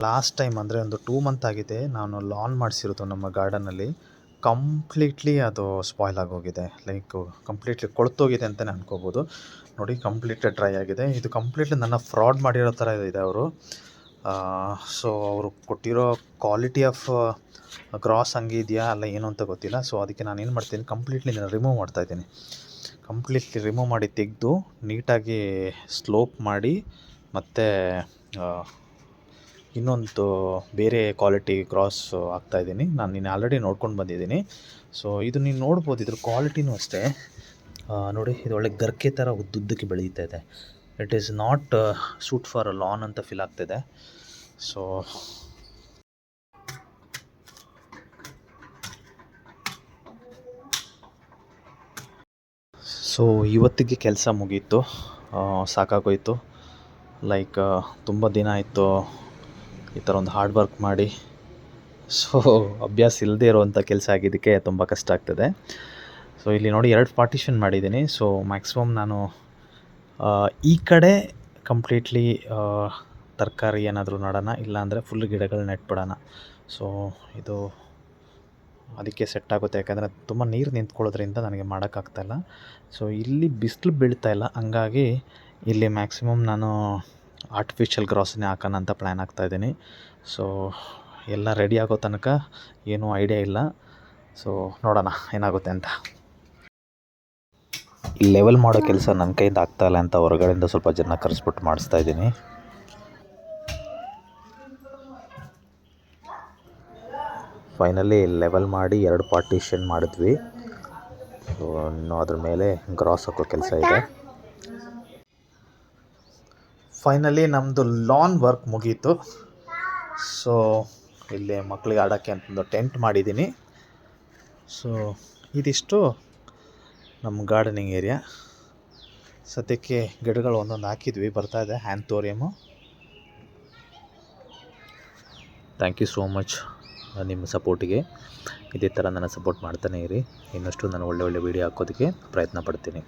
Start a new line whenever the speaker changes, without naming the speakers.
Last time ಅಂದರೆ ಒಂದು 2 month ಆಗಿದೆ ನಾನು ಲಾನ್ ಮಾಡಿಸಿರೋದು ನಮ್ಮ ಗಾರ್ಡನಲ್ಲಿ. ಕಂಪ್ಲೀಟ್ಲಿ ಅದು ಸ್ಪಾಯ್ಲ್ ಆಗೋಗಿದೆ. ಲೈಕ್ ಕಂಪ್ಲೀಟ್ಲಿ ಕೊಳ್ತೋಗಿದೆ ಅಂತಲೇ ಅನ್ಕೋಬೋದು. ನೋಡಿ ಕಂಪ್ಲೀಟ್ಲಿ ಡ್ರೈ ಆಗಿದೆ. ಇದು ಕಂಪ್ಲೀಟ್ಲಿ ನನ್ನ ಫ್ರಾಡ್ ಮಾಡಿರೋ ಥರ ಇದೆ ಅವರು. ಸೊ ಅವರು ಕೊಟ್ಟಿರೋ ಕ್ವಾಲಿಟಿ ಆಫ್ ಗ್ರಾಸ್ ಹಂಗಿದೆಯಾ ಅಲ್ಲ ಏನು ಅಂತ ಗೊತ್ತಿಲ್ಲ. ಸೊ ಅದಕ್ಕೆ ನಾನು ಏನು ಮಾಡ್ತೀನಿ, ಕಂಪ್ಲೀಟ್ಲಿ ರಿಮೂವ್ ಮಾಡ್ತಾಯಿದ್ದೀನಿ. ಕಂಪ್ಲೀಟ್ಲಿ ರಿಮೂವ್ ಮಾಡಿ ತೆಗೆದು ನೀಟಾಗಿ ಸ್ಲೋಪ್ ಮಾಡಿ ಮತ್ತು ಇನ್ನೊಂದು ಬೇರೆ ಕ್ವಾಲಿಟಿ ಕ್ರಾಸ್ ಹಾಕ್ತಾಯಿದ್ದೀನಿ. ನಾನು ನೀನು ಆಲ್ರೆಡಿ ನೋಡ್ಕೊಂಡು ಬಂದಿದ್ದೀನಿ. ಸೊ ಇದು ನೀನು ನೋಡ್ಬೋದು, ಇದ್ರ ಕ್ವಾಲಿಟಿನೂ ಅಷ್ಟೇ. ನೋಡಿ ಇದು ಒಳ್ಳೆ ಗರ್ಕೆ ಥರ ಉದ್ದುದ್ದಕ್ಕೆ ಬೆಳೀತಾ ಇದೆ. It is not suit for lawn ಅಂತ ಫೀಲ್ ಆಗ್ತಿದೆ. ಸೊ ಇವತ್ತಿಗೆ ಕೆಲಸ ಮುಗೀತು, ಸಾಕಾಗೋಯಿತು. ಲೈಕ್ ತುಂಬ ದಿನ ಆಯಿತು ಈ ಥರ ಒಂದು ಹಾರ್ಡ್ ವರ್ಕ್ ಮಾಡಿ. ಸೊ ಅಭ್ಯಾಸ ಇಲ್ಲದೆ ಇರುವಂಥ ಕೆಲಸ ಆಗಿದ್ದಕ್ಕೆ ತುಂಬ ಕಷ್ಟ ಆಗ್ತದೆ. ಸೊ ಇಲ್ಲಿ ನೋಡಿ 2 ಪಾರ್ಟಿಷನ್ ಮಾಡಿದ್ದೀನಿ. ಸೊ ಮ್ಯಾಕ್ಸಿಮಮ್ ನಾನು ಈ ಕಡೆ ಕಂಪ್ಲೀಟ್ಲಿ ತರಕಾರಿ ಏನಾದರೂ ನೆಡೋಣ, ಇಲ್ಲಾಂದರೆ ಫುಲ್ ಗಿಡಗಳು ನೆಟ್ಬಿಡೋಣ. ಸೊ ಇದು ಅದಕ್ಕೆ ಸೆಟ್ ಆಗುತ್ತೆ, ಯಾಕಂದರೆ ತುಂಬ ನೀರು ನಿಂತ್ಕೊಳ್ಳೋದ್ರಿಂದ ನನಗೆ ಮಾಡೋಕ್ಕಾಗ್ತಾಯಿಲ್ಲ. ಸೊ ಇಲ್ಲಿ ಬಿಸಿಲು ಬೀಳ್ತಾಯಿಲ್ಲ, ಹಂಗಾಗಿ ಇಲ್ಲಿ ಮ್ಯಾಕ್ಸಿಮಮ್ ನಾನು ಆರ್ಟಿಫಿಷಿಯಲ್ ಗ್ರಾಸನ್ನೇ ಹಾಕೋಣ ಅಂತ ಪ್ಲ್ಯಾನ್ ಆಗ್ತಾಯಿದ್ದೀನಿ. ಸೊ ಎಲ್ಲ ರೆಡಿ ಆಗೋ ತನಕ ಏನೂ ಐಡಿಯಾ ಇಲ್ಲ. ಸೊ ನೋಡೋಣ ಏನಾಗುತ್ತೆ ಅಂತ. ಈ ಲೆವೆಲ್ ಮಾಡೋ ಕೆಲಸ ನನ್ನ ಕೈಯಿಂದ ಆಗ್ತಾಯಿಲ್ಲ ಅಂತ ಹೊರಗಡೆಯಿಂದ ಸ್ವಲ್ಪ ಜನ ಕರೆಸ್ಬಿಟ್ಟು ಮಾಡಿಸ್ತಾಯಿದ್ದೀನಿ. ಫೈನಲಿ ಲೆವೆಲ್ ಮಾಡಿ 2 ಪಾರ್ಟಿಷನ್ ಮಾಡಿದ್ವಿ. ಸೊ ಇನ್ನು ಅದ್ರ ಮೇಲೆ ಗ್ರಾಸ್ ಹಾಕೋ ಕೆಲಸ ಇದೆ. ಫೈನಲಿ ನಮ್ಮದು ಲಾನ್ ವರ್ಕ್ ಮುಗೀತು. ಸೊ ಇಲ್ಲಿ ಮಕ್ಕಳಿಗೆ ಆಡೋಕ್ಕೆ ಅಂತಂದು ಟೆಂಟ್ ಮಾಡಿದ್ದೀನಿ. ಸೊ ಇದಿಷ್ಟು ನಮ್ಮ ಗಾರ್ಡನಿಂಗ್ ಏರಿಯಾ. ಸದ್ಯಕ್ಕೆ ಗಿಡಗಳು ಒಂದೊಂದು ಹಾಕಿದ್ವಿ, ಬರ್ತಾಯಿದೆ ಆ್ಯಂಥೋರಿಯಮು. ಥ್ಯಾಂಕ್ ಯು ಸೋ ಮಚ್ ನಿಮ್ಮ ಸಪೋರ್ಟಿಗೆ. ಇದೇ ಥರ ನನ್ನ ಸಪೋರ್ಟ್ ಮಾಡ್ತಾನೇ ಇರಿ. ಇನ್ನಷ್ಟು ನಾನು ಒಳ್ಳೆ ವೀಡಿಯೋ ಹಾಕೋದಕ್ಕೆ ಪ್ರಯತ್ನ ಪಡ್ತೀನಿ.